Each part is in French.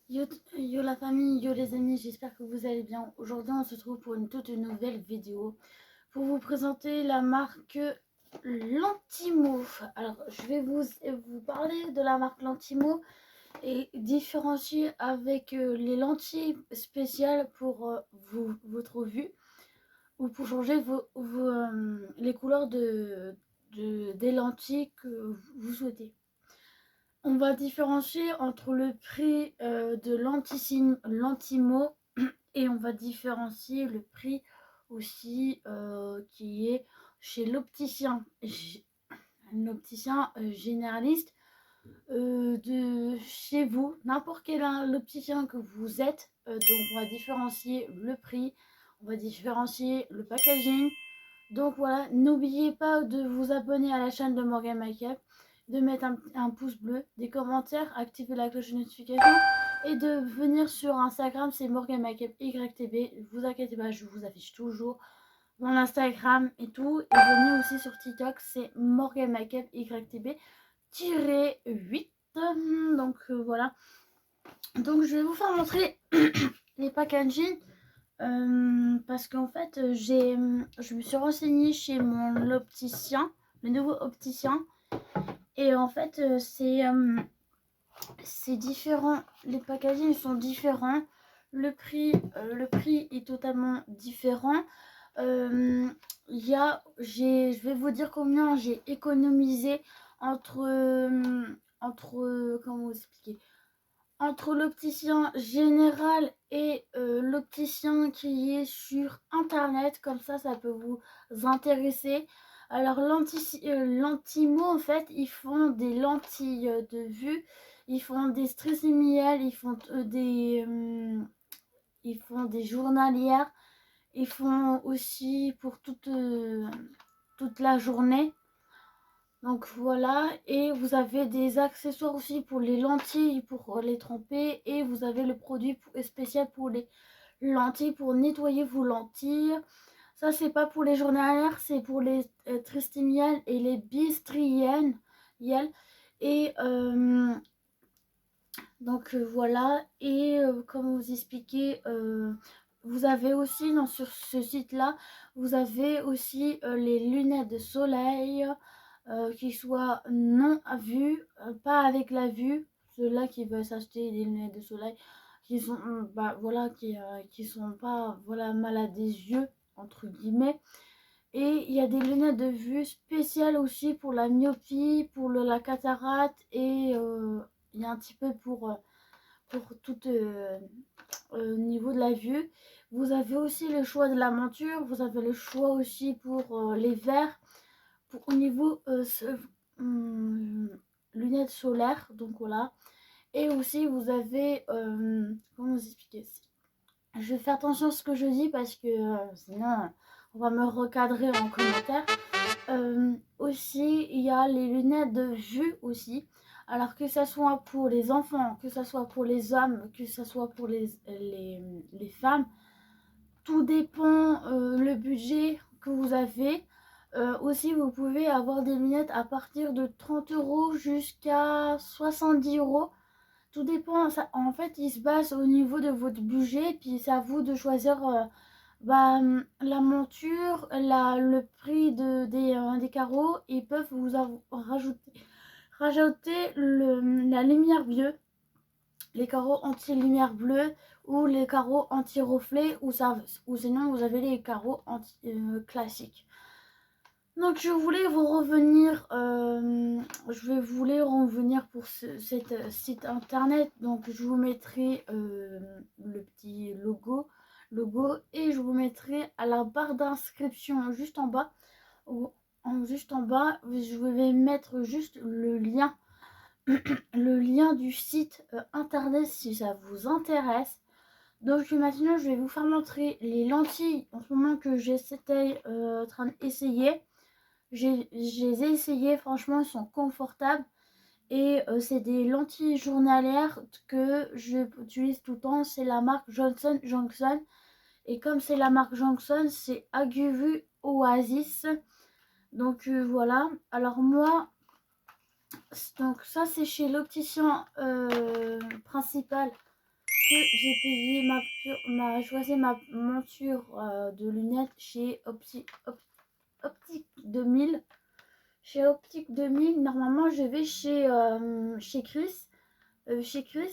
Yo, yo la famille, yo les amis, j'espère que vous allez bien. Aujourd'hui, on se trouve pour une toute nouvelle vidéo pour vous présenter la marque Lantimo. Alors, je vais vous parler de la marque Lantimo et différencier avec les lentilles spéciales pour votre vue ou pour changer les couleurs des lentilles que vous souhaitez. On va différencier entre le prix de l'Antimo et on va différencier le prix aussi qui est chez l'opticien, un opticien généraliste de chez vous, n'importe quel opticien que vous êtes. Donc on va différencier le prix, on va différencier le packaging. Donc voilà, n'oubliez pas de vous abonner à la chaîne de Morgan Makeup, de mettre un pouce bleu, des commentaires, activer la cloche de notification et de venir sur Instagram, c'est Morgan Makeup YTB. Vous inquiétez pas, je vous affiche toujours mon Instagram et tout. Et venez aussi sur TikTok, c'est Morgan Makeup YTB-8. Donc voilà. Donc je vais vous faire montrer les packaging. Parce qu'en fait, je me suis renseignée chez mon opticien, le nouveau opticien, et en fait, c'est différent. Les packaging sont différents. Le prix est totalement différent. Je vais vous dire combien j'ai économisé comment vous expliquer, entre l'opticien général et l'opticien qui est sur internet, comme ça peut vous intéresser. Alors Lantimo, en fait, ils font des lentilles de vue, ils font des stressimiales, ils font des journalières, ils font aussi pour toute la journée. Donc voilà, et vous avez des accessoires aussi pour les lentilles, pour les tremper, et vous avez le produit spécial pour les lentilles, pour nettoyer vos lentilles. Ça, c'est pas pour les journalières, c'est pour les tristimiales et les bistriennes. Et donc voilà, et comme vous expliquez, vous avez aussi sur ce site-là, vous avez aussi les lunettes de soleil. Qui soient non à vue, pas avec la vue, ceux-là qui veulent s'acheter des lunettes de soleil, qui sont voilà, qui sont pas voilà malades des yeux entre guillemets. Et il y a des lunettes de vue spéciales aussi pour la myopie, pour la cataracte, et il y a un petit peu pour tout niveau de la vue. Vous avez aussi le choix de la monture, vous avez le choix aussi pour les verres, au niveau lunettes solaires, donc voilà. Et aussi vous avez comment vous expliquer, je vais faire attention à ce que je dis parce que sinon on va me recadrer en commentaire. Aussi il y a les lunettes de vue aussi, alors que ça soit pour les enfants, que ça soit pour les hommes, que ça soit pour les femmes, tout dépend le budget que vous avez. Aussi, vous pouvez avoir des lunettes à partir de 30 € jusqu'à 70 €. Tout dépend. Ça, en fait, il se base au niveau de votre budget. Puis c'est à vous de choisir la monture, le prix des carreaux. Ils peuvent vous rajouter la lumière bleue, les carreaux anti-lumière bleue ou les carreaux anti-reflet, ou sinon vous avez les carreaux classiques. Donc je voulais revenir pour cet site internet. Donc je vous mettrai le petit logo et je vous mettrai à la barre d'inscription juste en bas. Juste en bas, je vais mettre juste le lien du site internet si ça vous intéresse. Donc maintenant je vais vous faire montrer les lentilles en ce moment que j'étais en train d'essayer. Je les ai essayées, franchement elles sont confortables, et c'est des lentilles journalières que j'utilise tout le temps. C'est la marque Johnson Johnson, et comme c'est la marque Johnson, c'est Aguvu Oasis. Donc voilà, alors moi, donc ça c'est chez l'opticien principal que j'ai payé choisi ma monture de lunettes chez Optique 2000. Chez Optique 2000, normalement je vais chez Chris.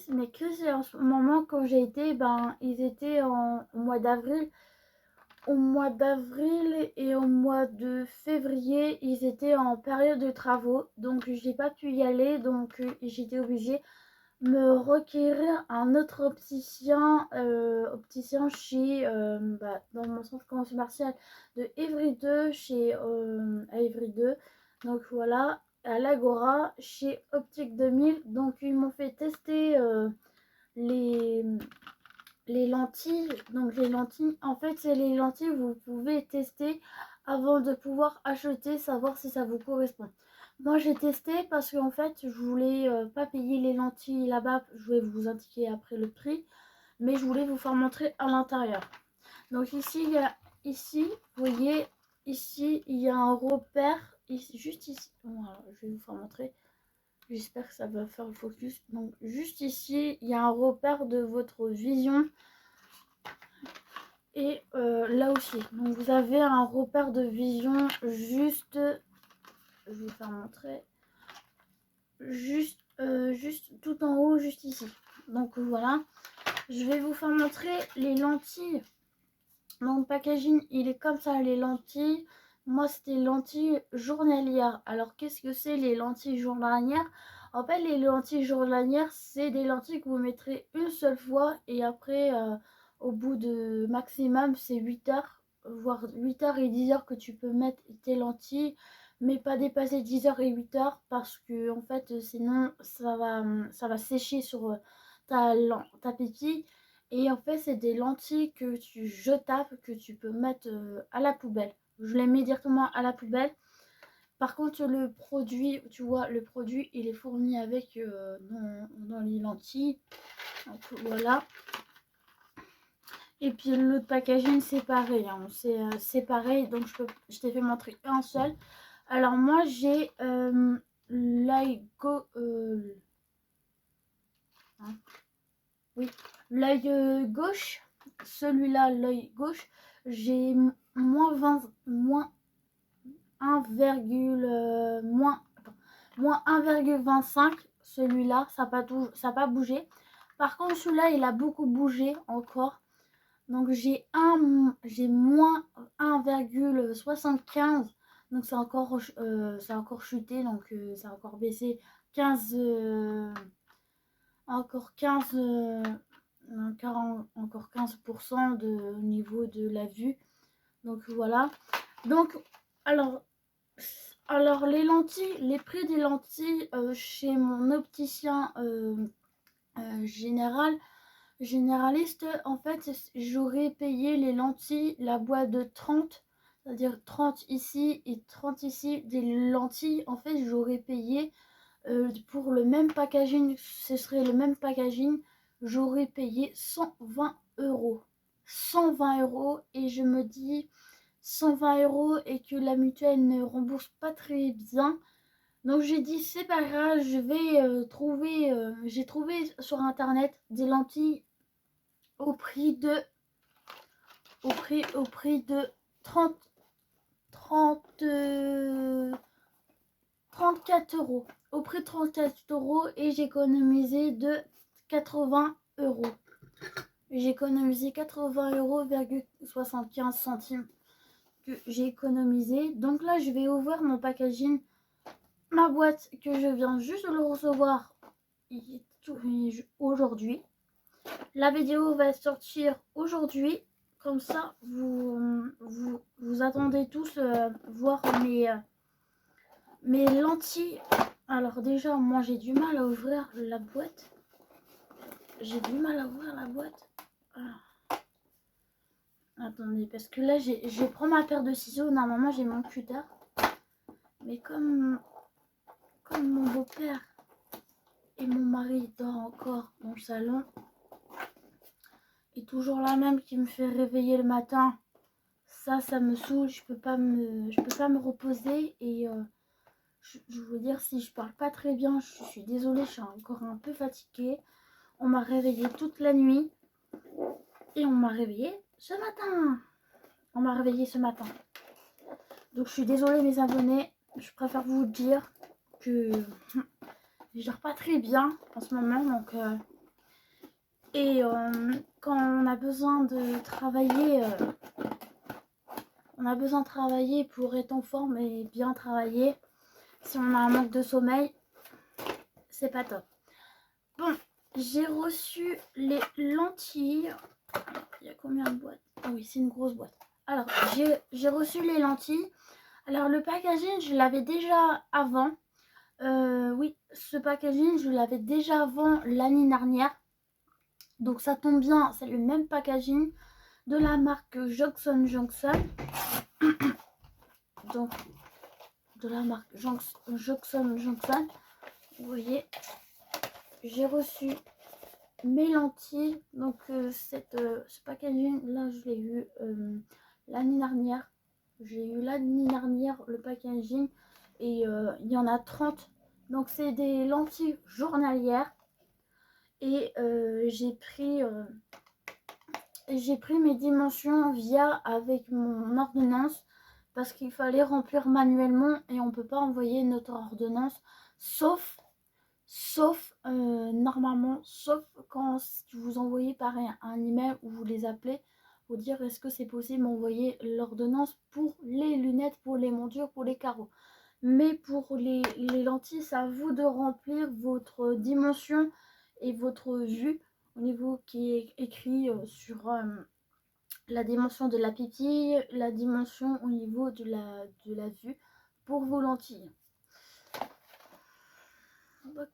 Mais Chris en ce moment quand j'ai été, ben ils étaient au mois d'avril. Au mois d'avril et au mois de février, ils étaient en période de travaux, donc j'ai pas pu y aller, donc j'étais obligée me requérir un autre opticien chez dans mon centre commercial de Évry 2 à Évry 2. Donc voilà, à l'Agora chez Optique 2000. Donc ils m'ont fait tester les lentilles. Donc les lentilles, en fait c'est les lentilles que vous pouvez tester avant de pouvoir acheter, savoir si ça vous correspond. Moi j'ai testé parce qu'en fait je voulais pas payer les lentilles là-bas, je vais vous indiquer après le prix, mais je voulais vous faire montrer à l'intérieur. Donc ici vous voyez, ici il y a un repère, ici, juste ici, voilà, je vais vous faire montrer. J'espère que ça va faire le focus. Donc juste ici il y a un repère de votre vision. Et là aussi, donc vous avez un repère de vision juste, je vais vous faire montrer, juste tout en haut, juste ici. Donc voilà, je vais vous faire montrer les lentilles. Dans le packaging, il est comme ça, les lentilles. Moi, c'était lentilles journalières. Alors, qu'est-ce que c'est les lentilles journalières? En fait, les lentilles journalières, c'est des lentilles que vous mettrez une seule fois et après, au bout de maximum, c'est 8 heures, voire 8 heures et 10 heures que tu peux mettre tes lentilles, mais pas dépasser 10 heures et 8 heures parce que, en fait, sinon, ça va sécher sur ta pupille. Et en fait, c'est des lentilles que tu jetables, que tu peux mettre à la poubelle. Je les mets directement à la poubelle. Par contre, le produit, tu vois, le produit, il est fourni avec dans les lentilles. Donc voilà. Et puis l'autre packaging, c'est pareil. Hein. C'est pareil. Donc je t'ai fait montrer un seul. Alors moi, j'ai l'œil oui, l'œil gauche. Celui-là, l'œil gauche, j'ai moins 20, moins 1, moins 1,25. Celui-là, ça n'a pas bougé. Par contre, celui-là, il a beaucoup bougé encore. Donc j'ai moins 1,75. Donc c'est encore chuté. Donc ça a encore baissé 15. Encore 15. Encore 15% au niveau de la vue. Donc voilà. Donc alors les lentilles, les prix des lentilles chez mon opticien généraliste, en fait j'aurais payé les lentilles, la boîte de 30, c'est-à-dire 30 ici et 30 ici, des lentilles. En fait j'aurais payé pour le même packaging, ce serait le même packaging, j'aurais payé 120 euros. 120 euros, et je me dis 120 euros et que la mutuelle ne rembourse pas très bien. Donc j'ai dit c'est pas grave, je vais j'ai trouvé sur internet des lentilles au prix de 30 34 euros. Au prix de 34 euros, et j'ai économisé de 80 euros. J'ai économisé 80 euros, 75 centimes que j'ai économisé. Donc là, je vais ouvrir mon packaging, ma boîte que je viens juste de le recevoir aujourd'hui. La vidéo va sortir aujourd'hui. Comme ça, vous attendez tous voir mes lentilles. Alors déjà, moi j'ai du mal à ouvrir la boîte. J'ai du mal à ouvrir la boîte. Alors, attendez, parce que là, je prends ma paire de ciseaux. Normalement, j'ai mon cutter. Mais comme mon beau-père et mon mari dort encore dans le salon, et toujours la même qui me fait réveiller le matin, ça me saoule. Je peux pas me reposer. Et je veux dire, si je parle pas très bien, je suis désolée, je suis encore un peu fatiguée. On m'a réveillé toute la nuit. Et on m'a réveillé ce matin. On m'a réveillé ce matin. Donc je suis désolée mes abonnés. Je préfère vous dire que je dors pas très bien en ce moment. Donc, quand on a besoin de travailler... on a besoin de travailler pour être en forme et bien travailler. Si on a un manque de sommeil, c'est pas top. Bon, j'ai reçu les lentilles. Il y a combien de boîtes? Ah oui, c'est une grosse boîte. Alors, j'ai reçu les lentilles. Alors, le packaging, je l'avais déjà avant. Oui, ce packaging, je l'avais déjà avant l'année dernière. Donc, ça tombe bien, c'est le même packaging de la marque Johnson Johnson. Donc, de la marque Johnson Johnson. Vous voyez, j'ai reçu mes lentilles. Donc, ce packaging, là, je l'ai eu l'année dernière. J'ai eu l'année dernière le packaging et il y en a 30. Donc, c'est des lentilles journalières. Et j'ai pris mes dimensions via avec mon ordonnance parce qu'il fallait remplir manuellement et on ne peut pas envoyer notre ordonnance sauf normalement, sauf quand vous envoyez par un email ou vous les appelez pour dire est-ce que c'est possible d'envoyer l'ordonnance pour les lunettes, pour les montures, pour les carreaux. Mais pour les lentilles, c'est à vous de remplir votre dimension et votre vue au niveau qui est écrit sur la dimension de la pupille, la dimension au niveau de la vue pour vos lentilles. Donc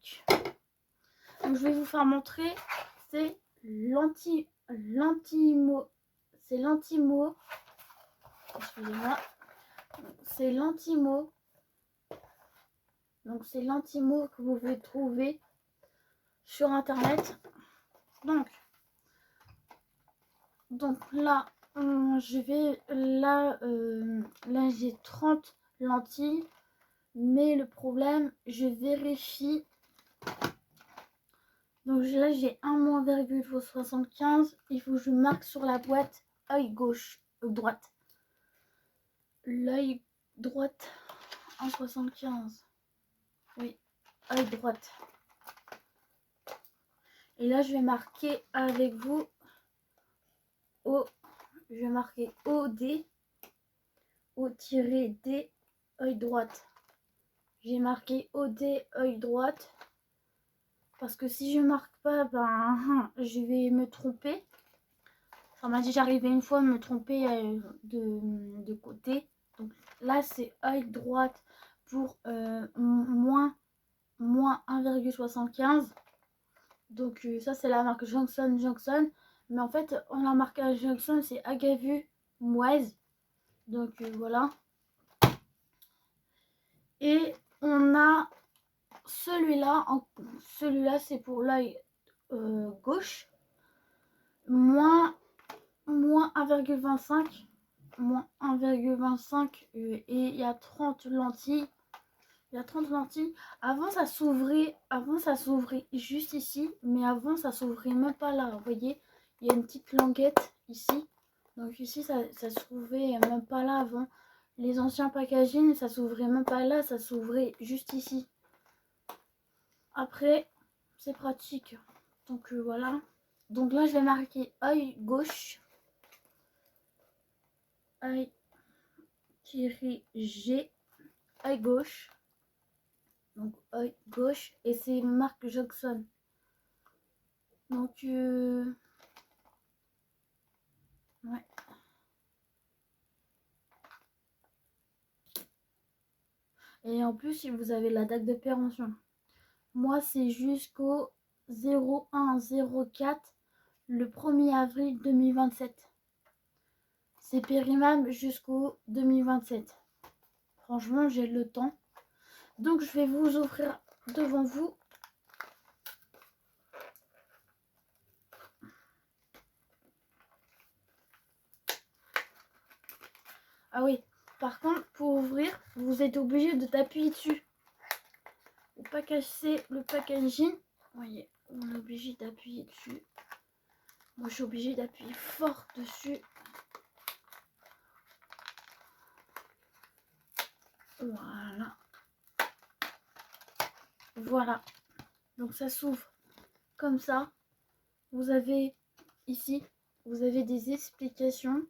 je vais vous faire montrer, c'est Lentimo, excusez-moi, c'est Lentimo. Donc c'est Lentimo que vous pouvez trouver sur internet. Donc là, là j'ai 30 lentilles, mais le problème, je vérifie. Donc là j'ai 1,75. Il faut que je marque sur la boîte œil gauche, droite. L'œil droite 1,75. Oui, œil droite. Et là je vais marquer avec vous je vais marquer OD, O-D, œil droite. J'ai marqué OD, œil droite. Parce que si je marque pas, ben, je vais me tromper. Ça m'a déjà arrivé une fois de me tromper de côté. Donc là, c'est œil droite pour moins 1,75. Donc ça, c'est la marque Johnson Johnson. Mais en fait, on la marque à Johnson, c'est Agavu Moise. Donc voilà. Et on a celui-là, c'est pour l'œil gauche. Moins 1,25. Moins 1,25 et il y a 30 lentilles. Il y a 30 lentilles. Avant ça s'ouvrait juste ici, mais avant ça s'ouvrait même pas là. Vous voyez, il y a une petite languette ici. Donc ici ça s'ouvrait même pas là avant. Les anciens packaging, ça s'ouvrait même pas là, ça s'ouvrait juste ici. Après, c'est pratique. Donc voilà. Donc là, je vais marquer œil gauche. Œil-G. Œil gauche. Donc œil gauche. Et c'est marque Johnson. Donc ouais. Et en plus, si vous avez la date de péremption. Moi, c'est jusqu'au 01/04 le 1er avril 2027. C'est périmable jusqu'au 2027. Franchement, j'ai le temps. Donc, je vais vous offrir devant vous. Ah oui, par contre, pour ouvrir, vous êtes obligé de t'appuyer dessus. Pour pas casser le packaging. Vous voyez, on est obligé d'appuyer dessus. Moi, je suis obligée d'appuyer fort dessus. Voilà. Voilà. Donc ça s'ouvre comme ça. Vous avez ici, vous avez des explications.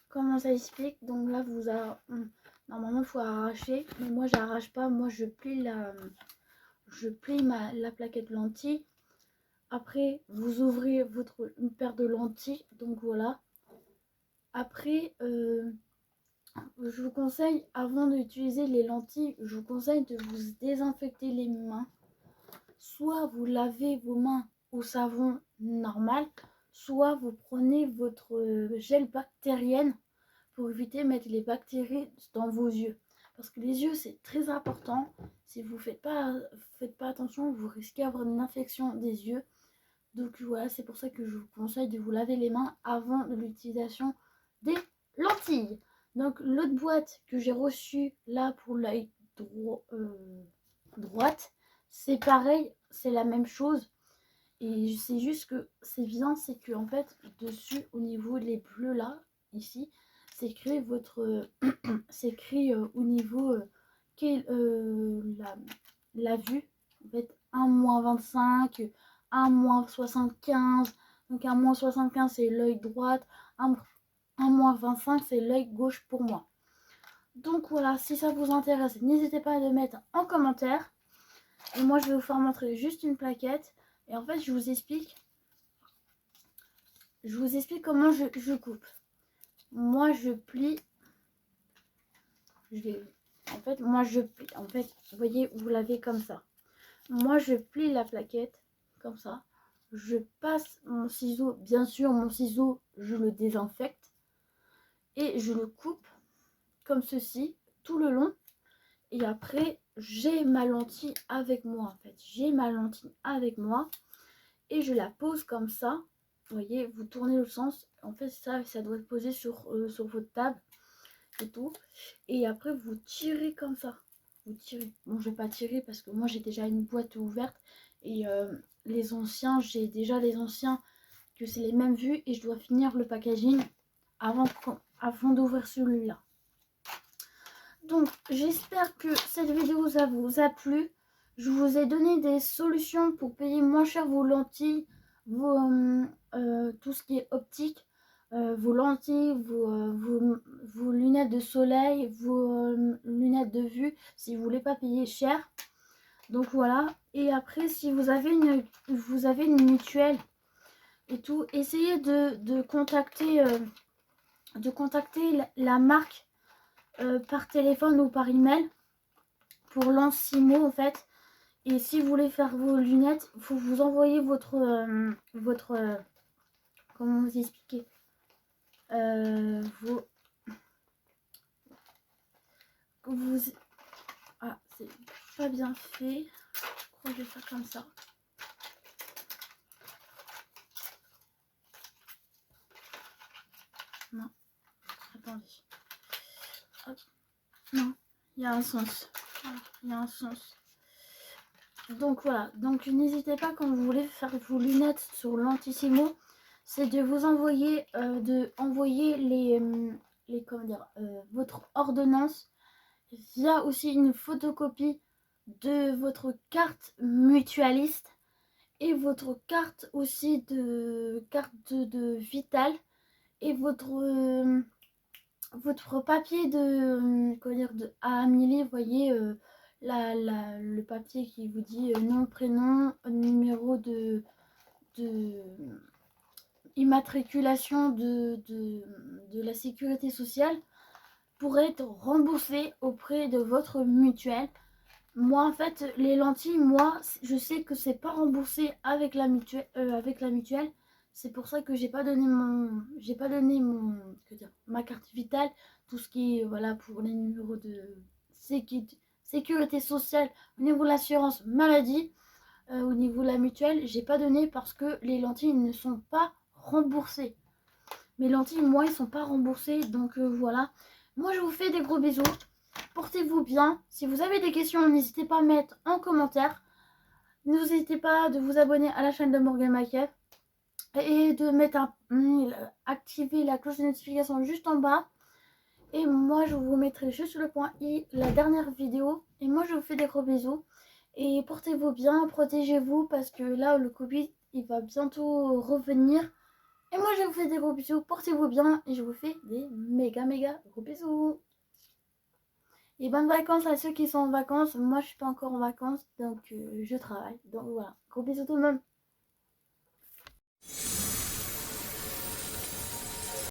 Comment ça explique. Donc là, normalement, il faut arracher. Mais moi, j'arrache pas. Moi, je plie la plaquette lentille. Après, vous ouvrez une paire de lentilles. Donc voilà. Après, je vous conseille, avant d'utiliser les lentilles, je vous conseille de vous désinfecter les mains. Soit vous lavez vos mains au savon normal, soit vous prenez votre gel bactérienne pour éviter de mettre les bactéries dans vos yeux. Parce que les yeux, c'est très important. Si vous ne faites pas attention, vous risquez d'avoir une infection des yeux. Donc voilà, c'est pour ça que je vous conseille de vous laver les mains avant l'utilisation des lentilles. Donc l'autre boîte que j'ai reçue là pour l'œil droite, c'est pareil, c'est la même chose. Et c'est juste que c'est bien, c'est que en fait dessus au niveau des bleus là, ici, c'est écrit votre c'est écrit au niveau la vue, en fait 1-25, 1-75. Donc 1-75 c'est l'œil droit, 1-25 c'est l'œil gauche pour moi. Donc voilà, si ça vous intéresse, n'hésitez pas à le mettre en commentaire. Et moi je vais vous faire montrer juste une plaquette. Et en fait je vous explique comment je coupe. Moi je plie. En fait, vous voyez, vous l'avez comme ça. Moi, je plie la plaquette comme ça. Je passe mon ciseau. Bien sûr, mon ciseau, je le désinfecte. Et je le coupe comme ceci, tout le long. Et après, j'ai ma lentille avec moi, en fait. J'ai ma lentille avec moi. Et je la pose comme ça. Vous voyez, vous tournez le sens. En fait, ça doit être posé sur votre table. Et tout, et après vous tirez comme ça, vous tirez. Bon, je vais pas tirer parce que moi j'ai déjà une boîte ouverte et les anciens, j'ai déjà les anciens que c'est les mêmes vues et je dois finir le packaging avant d'ouvrir celui-là. Donc j'espère que cette vidéo ça vous a plu. Je vous ai donné des solutions pour payer moins cher vos lentilles, tout ce qui est optique. Vos lentilles, vos lunettes de soleil, vos lunettes de vue, si vous voulez pas payer cher. Donc voilà. Et après, si vous avez une mutuelle et tout, essayez de contacter la marque par téléphone ou par email pour Lancimo en fait. Et si vous voulez faire vos lunettes, il faut vous envoyer votre comment vous expliquer, ah, c'est pas bien fait. Je crois que je vais faire comme ça. Non, attendez. Hop. Non, il y a un sens. Voilà, il y a un sens. Donc voilà, donc n'hésitez pas quand vous voulez faire vos lunettes sur Lentissimo, c'est de vous envoyer, comment dire, votre ordonnance via aussi une photocopie de votre carte mutualiste et votre carte aussi de Vital et votre papier de comment dire, de Amélie, vous voyez le papier qui vous dit nom, prénom, numéro de immatriculation de la sécurité sociale pour être remboursé auprès de votre mutuelle. Moi en fait les lentilles, moi je sais que c'est pas remboursé avec la mutuelle, c'est pour ça que j'ai pas donné ma carte vitale, tout ce qui est voilà pour les numéros de sécurité sociale au niveau de l'assurance maladie, au niveau de la mutuelle j'ai pas donné parce que les lentilles ne sont pas remboursées. Mes lentilles moi ils sont pas remboursés, donc voilà. Moi je vous fais des gros bisous. Portez-vous bien. Si vous avez des questions, n'hésitez pas à mettre en commentaire. N'hésitez pas de vous abonner à la chaîne de Morgan Makef et de mettre activer la cloche de notification juste en bas. Et moi, je vous mettrai juste sur le point i la dernière vidéo. Et moi, je vous fais des gros bisous. Et portez-vous bien, protégez-vous parce que là, le Covid, il va bientôt revenir. Et moi, je vous fais des gros bisous. Portez-vous bien et je vous fais des méga gros bisous. Et bonnes vacances à ceux qui sont en vacances. Moi, je suis pas encore en vacances, donc je travaille. Donc voilà, gros bisous tout le monde.